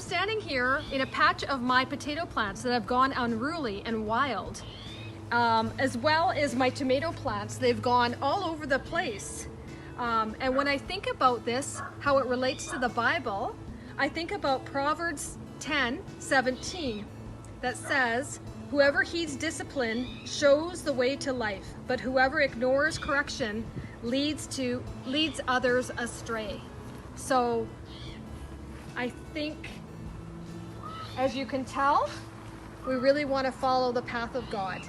I'm standing here in a patch of my potato plants that have gone unruly and wild, as well as my tomato plants. They've gone all over the place. And when I think about this, how it relates to the Bible, I think about Proverbs 10:17 that says, "Whoever heeds discipline shows the way to life, but whoever ignores correction leads others astray." So I think, as you can tell, we really want to follow the path of God.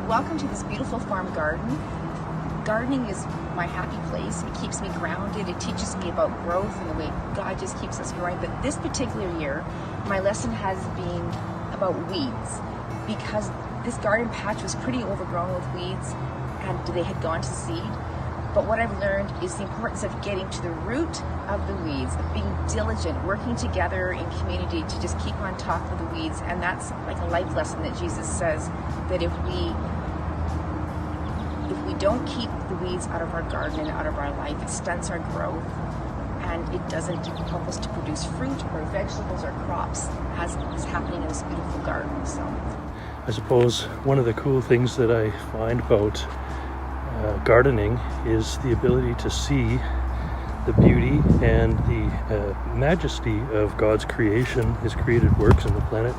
Welcome to this beautiful farm garden. Gardening is my happy place. It keeps me grounded. It teaches me about growth and the way God just keeps us growing. But this particular year, my lesson has been about weeds, because this garden patch was pretty overgrown with weeds and they had gone to seed. But what I've learned is the importance of getting to the root of the weeds, of being diligent, working together in community to just keep on top of the weeds. And that's like a life lesson that Jesus says, that if we don't keep the weeds out of our garden and out of our life, it stunts our growth and it doesn't help us to produce fruit or vegetables or crops, as is happening in this beautiful garden. So I suppose one of the cool things that I find about gardening is the ability to see the beauty and the majesty of God's creation, His created works on the planet.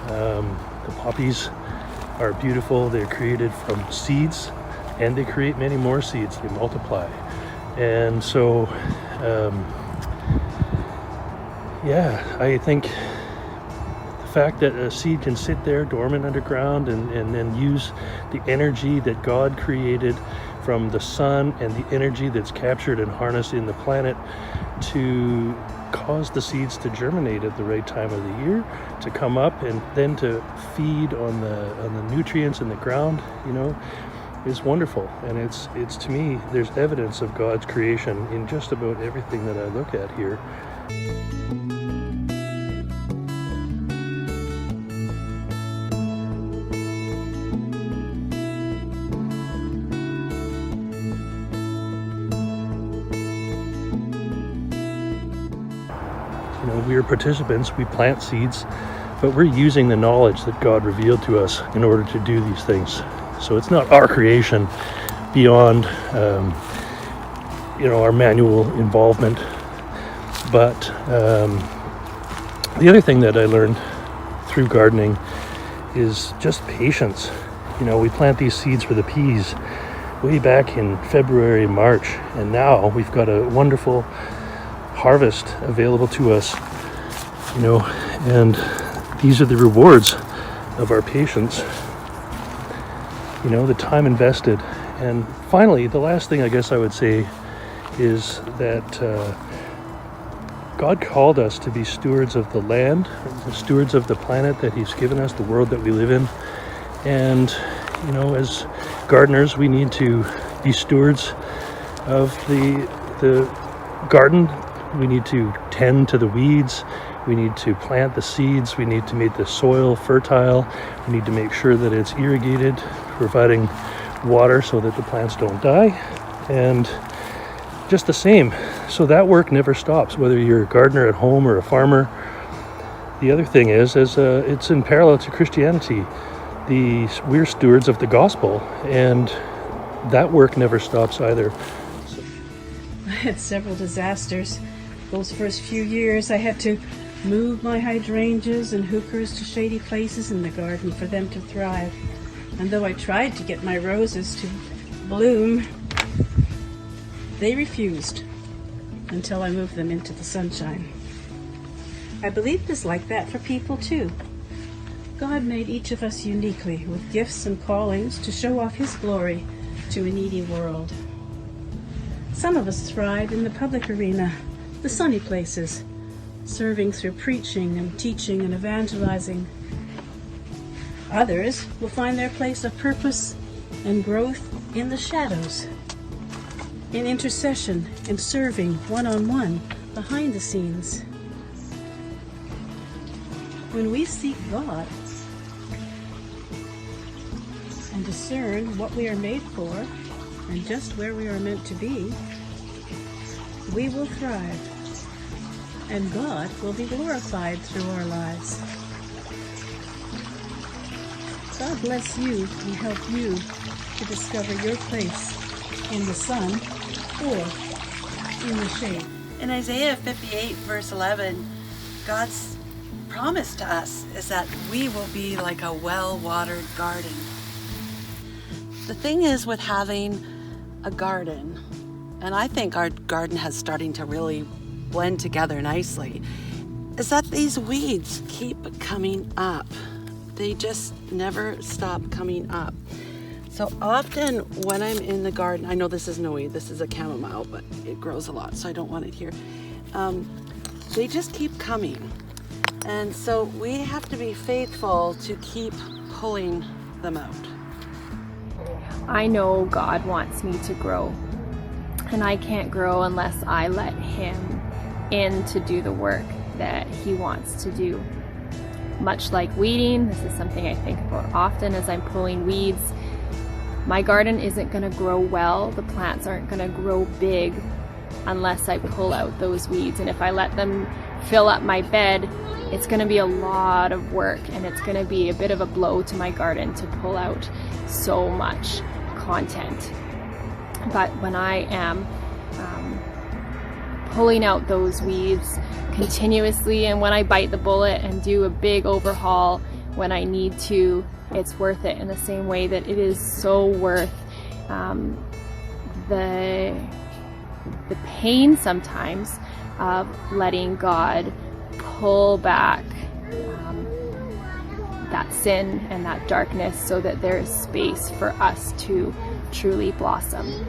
The poppies are beautiful. They're created from seeds, and they create many more seeds. They multiply. And so, I think the fact that a seed can sit there dormant underground and then use the energy that God created from the sun and the energy that's captured and harnessed in the planet to cause the seeds to germinate at the right time of the year, to come up and then to feed on the nutrients in the ground, is wonderful. And it's to me, there's evidence of God's creation in just about everything that I look at here. We are participants, we plant seeds, but we're using the knowledge that God revealed to us in order to do these things. So it's not our creation beyond, our manual involvement. But the other thing that I learned through gardening is just patience. We plant these seeds for the peas way back in February, March, and now we've got a wonderful harvest available to us, and these are the rewards of our patience, the time invested. And finally, the last thing I guess I would say is that God called us to be stewards of the land, stewards of the planet that He's given us, the world that we live in. And, as gardeners, we need to be stewards of the garden. We need to tend to the weeds. We need to plant the seeds. We need to make the soil fertile. We need to make sure that it's irrigated, providing water so that the plants don't die. And just the same. So that work never stops, whether you're a gardener at home or a farmer. The other thing is it's in parallel to Christianity. We're stewards of the gospel, and that work never stops either. I had several disasters. Those first few years, I had to move my hydrangeas and hookahs to shady places in the garden for them to thrive. And though I tried to get my roses to bloom, they refused until I moved them into the sunshine. I believe it is like that for people too. God made each of us uniquely with gifts and callings to show off His glory to a needy world. Some of us thrive in the public arena, the sunny places, serving through preaching and teaching and evangelizing. Others will find their place of purpose and growth in the shadows, in intercession and serving one-on-one behind the scenes. When we seek God and discern what we are made for and just where we are meant to be, we will thrive, and God will be glorified through our lives. God bless you and help you to discover your place in the sun or in the shade. In Isaiah 58 verse 11, God's promise to us is that we will be like a well-watered garden. The thing is with having a garden, and I think our garden has starting to really blend together nicely, is that these weeds keep coming up. They just never stop coming up. So often when I'm in the garden, I know this is no weed, this is a chamomile, but it grows a lot, so I don't want it here. They just keep coming. And so we have to be faithful to keep pulling them out. I know God wants me to grow, and I can't grow unless I let Him in to do the work that He wants to do. Much like weeding, this is something I think about often as I'm pulling weeds. My garden isn't going to grow well, the plants aren't going to grow big unless I pull out those weeds. And if I let them fill up my bed, it's going to be a lot of work, and it's going to be a bit of a blow to my garden to pull out so much content. But when I am pulling out those weeds continuously, and when I bite the bullet and do a big overhaul when I need to, it's worth it in the same way that it is so worth the pain sometimes of letting God pull back that sin and that darkness so that there is space for us to truly blossom.